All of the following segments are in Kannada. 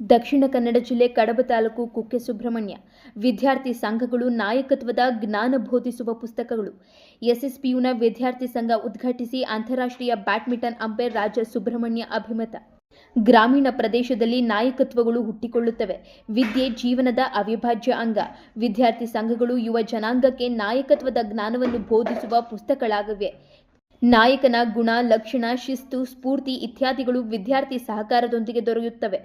ದಕ್ಷಿಣ ಕನ್ನಡ ಜಿಲ್ಲೆ ಕಡಬ ತಾಲೂಕು ಕುಕ್ಕೆ ಸುಬ್ರಹ್ಮಣ್ಯ ವಿದ್ಯಾರ್ಥಿ ಸಂಘಗಳು ನಾಯಕತ್ವದ ಜ್ಞಾನ ಬೋಧಿಸುವ ಪುಸ್ತಕಗಳು. ಎಸ್ಎಸ್ಪಿಯುನ ವಿದ್ಯಾರ್ಥಿ ಸಂಘ ಉದ್ಘಾಟಿಸಿ ಅಂತಾರಾಷ್ಟ್ರೀಯ ಬ್ಯಾಡ್ಮಿಂಟನ್ ಅಂಪೈರ್ ರಾಜ ಸುಬ್ರಹ್ಮಣ್ಯ ಅಭಿಮತ. ಗ್ರಾಮೀಣ ಪ್ರದೇಶದಲ್ಲಿ ನಾಯಕತ್ವಗಳು ಹುಟ್ಟಿಕೊಳ್ಳುತ್ತವೆ. ವಿದ್ಯೆ ಜೀವನದ ಅವಿಭಾಜ್ಯ ಅಂಗ. ವಿದ್ಯಾರ್ಥಿ ಸಂಘಗಳು ಯುವ ಜನಾಂಗಕ್ಕೆ ನಾಯಕತ್ವದ ಜ್ಞಾನವನ್ನು ಬೋಧಿಸುವ ಪುಸ್ತಕಗಳಾಗಿವೆ. ನಾಯಕನ ಗುಣ, ಲಕ್ಷಣ, ಶಿಸ್ತು, ಸ್ಫೂರ್ತಿ ಇತ್ಯಾದಿಗಳು ವಿದ್ಯಾರ್ಥಿ ಸಹಕಾರದೊಂದಿಗೆ ದೊರೆಯುತ್ತವೆ.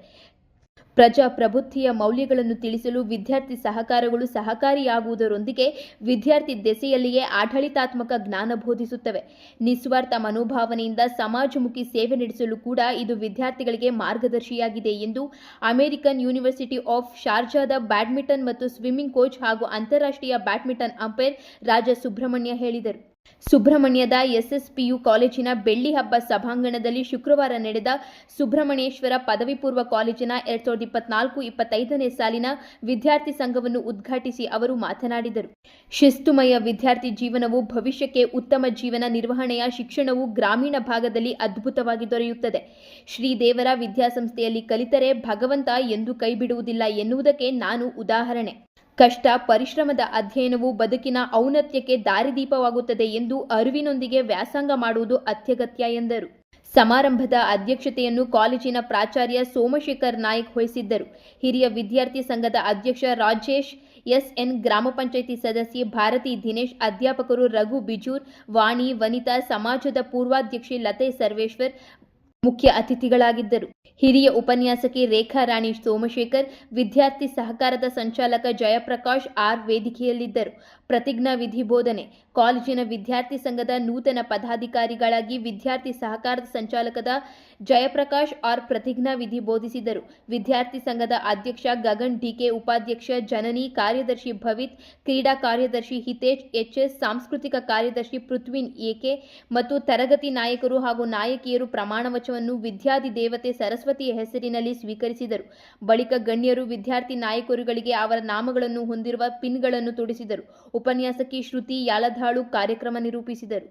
ಪ್ರಜಾಪ್ರಭುತ್ವದ ಮೌಲ್ಯಗಳನ್ನು ತಿಳಿಸಲು ವಿದ್ಯಾರ್ಥಿ ಸಹಕಾರಗಳು ಸಹಕಾರಿಯಾಗುವುದರೊಂದಿಗೆ ವಿದ್ಯಾರ್ಥಿ ದೆಸೆಯಲ್ಲಿಯೇ ಆಡಳಿತಾತ್ಮಕ ಜ್ಞಾನ ಬೋಧಿಸುತ್ತವೆ. ನಿಸ್ವಾರ್ಥ ಮನೋಭಾವನೆಯಿಂದ ಸಮಾಜಮುಖಿ ಸೇವೆ ನಡೆಸಲು ಕೂಡ ಇದು ವಿದ್ಯಾರ್ಥಿಗಳಿಗೆ ಮಾರ್ಗದರ್ಶಿಯಾಗಿದೆ ಎಂದು ಅಮೆರಿಕನ್ ಯೂನಿವರ್ಸಿಟಿ ಆಫ್ ಶಾರ್ಜಾದ ಬ್ಯಾಡ್ಮಿಂಟನ್ ಮತ್ತು ಸ್ವಿಮ್ಮಿಂಗ್ ಕೋಚ್ ಹಾಗೂ ಅಂತಾರಾಷ್ಟ್ರೀಯ ಬ್ಯಾಡ್ಮಿಂಟನ್ ಅಂಪೈರ್ ರಾಜ ಸುಬ್ರಹ್ಮಣ್ಯ ಹೇಳಿದರು. ಸುಬ್ರಹ್ಮಣ್ಯದ ಎಸ್ಎಸ್ಪಿಯು ಕಾಲೇಜಿನ ಬೆಳ್ಳಿ ಹಬ್ಬ ಸಭಾಂಗಣದಲ್ಲಿ ಶುಕ್ರವಾರ ನಡೆದ ಸುಬ್ರಹ್ಮಣ್ಯೇಶ್ವರ ಪದವಿ ಪೂರ್ವ ಕಾಲೇಜಿನ 2024-25ನೇ ಸಾಲಿನ ವಿದ್ಯಾರ್ಥಿ ಸಂಘವನ್ನು ಉದ್ಘಾಟಿಸಿ ಅವರು ಮಾತನಾಡಿದರು. ಶಿಸ್ತುಮಯ ವಿದ್ಯಾರ್ಥಿ ಜೀವನವು ಭವಿಷ್ಯಕ್ಕೆ ಉತ್ತಮ ಜೀವನ ನಿರ್ವಹಣೆಯ ಶಿಕ್ಷಣವು ಗ್ರಾಮೀಣ ಭಾಗದಲ್ಲಿ ಅದ್ಭುತವಾಗಿ ದೊರೆಯುತ್ತದೆ. ಶ್ರೀದೇವರ ವಿದ್ಯಾಸಂಸ್ಥೆಯಲ್ಲಿ ಕಲಿತರೆ ಭಗವಂತ ಎಂದೂ ಕೈಬಿಡುವುದಿಲ್ಲ ಎನ್ನುವುದಕ್ಕೆ ನಾನು ಉದಾಹರಣೆ. ಕಷ್ಟ, ಪರಿಶ್ರಮದ ಅಧ್ಯಯನವು ಬದುಕಿನ ಔನ್ನತ್ಯಕ್ಕೆ ದಾರಿದೀಪವಾಗುತ್ತದೆ ಎಂದು ಅರಿವಿನೊಂದಿಗೆ ವ್ಯಾಸಂಗ ಮಾಡುವುದು ಅತ್ಯಗತ್ಯ ಎಂದರು. ಸಮಾರಂಭದ ಅಧ್ಯಕ್ಷತೆಯನ್ನು ಕಾಲೇಜಿನ ಪ್ರಾಚಾರ್ಯ ಸೋಮಶೇಖರ್ ನಾಯ್ಕ್ ವಹಿಸಿದ್ದರು. ಹಿರಿಯ ವಿದ್ಯಾರ್ಥಿ ಸಂಘದ ಅಧ್ಯಕ್ಷ ರಾಜೇಶ್ ಎಸ್ಎನ್, ಗ್ರಾಮ ಪಂಚಾಯಿತಿ ಸದಸ್ಯೆ ಭಾರತಿ ದಿನೇಶ್, ಅಧ್ಯಾಪಕರು ರಘು ಬಿಜೂರ್, ವಾಣಿ, ವನಿತಾ, ಸಮಾಜದ ಪೂರ್ವಾಧ್ಯಕ್ಷೆ ಲತೆ ಸರ್ವೇಶ್ವರ್ ಮುಖ್ಯ ಅತಿಥಿಗಳಾಗಿದ್ದರು. ಹಿರಿಯ ಉಪನ್ಯಾಸಕಿ ರೇಖಾ ರಾಣಿ ಸೋಮಶೇಖರ್, ವಿದ್ಯಾರ್ಥಿ ಸಹಕಾರದ ಸಂಚಾಲಕ ಜಯಪ್ರಕಾಶ್ ಆರ್ ವೇದಿಕೆಯಲ್ಲಿದ್ದರು. ಪ್ರತಿಜ್ಞಾ ವಿಧಿ ಬೋಧನೆ. ಕಾಲೇಜಿನ ವಿದ್ಯಾರ್ಥಿ ಸಂಘದ ನೂತನ ಪದಾಧಿಕಾರಿಗಳಾಗಿ ವಿದ್ಯಾರ್ಥಿ ಸಹಕಾರದ ಸಂಚಾಲಕದ ಜಯಪ್ರಕಾಶ್ ಆರ್ ಪ್ರತಿಜ್ಞಾ ವಿಧಿ ಬೋಧಿಸಿದರು. ವಿದ್ಯಾರ್ಥಿ ಸಂಘದ ಅಧ್ಯಕ್ಷ ಗಗನ್ ಡಿಕೆ, ಉಪಾಧ್ಯಕ್ಷ ಜನನಿ, ಕಾರ್ಯದರ್ಶಿ ಭವಿತ್, ಕ್ರೀಡಾ ಕಾರ್ಯದರ್ಶಿ ಹಿತೇಶ್ ಎಚ್ಎಸ್, ಸಾಂಸ್ಕೃತಿಕ ಕಾರ್ಯದರ್ಶಿ ಪೃಥ್ವಿನ್ ಎಕೆ ಮತ್ತು ತರಗತಿ ನಾಯಕರು ಹಾಗೂ ನಾಯಕಿಯರು ಪ್ರಮಾಣ ವಚನವನ್ನು ವಿದ್ಯಾಧಿ ದೇವತೆ ಸರಸ್ವತಿಯ ಹೆಸರಿನಲ್ಲಿ ಸ್ವೀಕರಿಸಿದರು. ಬಳಿಕ ಗಣ್ಯರು ವಿದ್ಯಾರ್ಥಿ ನಾಯಕರುಗಳಿಗೆ ಅವರ ನಾಮಗಳನ್ನು ಹೊಂದಿರುವ ಪಿನ್ಗಳನ್ನು ತೊಡಿಸಿದರು. ಉಪನ್ಯಾಸಕಿ ಶ್ರುತಿ ಯಾಲಧಾಳು ಕಾರ್ಯಕ್ರಮ ನಿರೂಪಿಸಿದರು.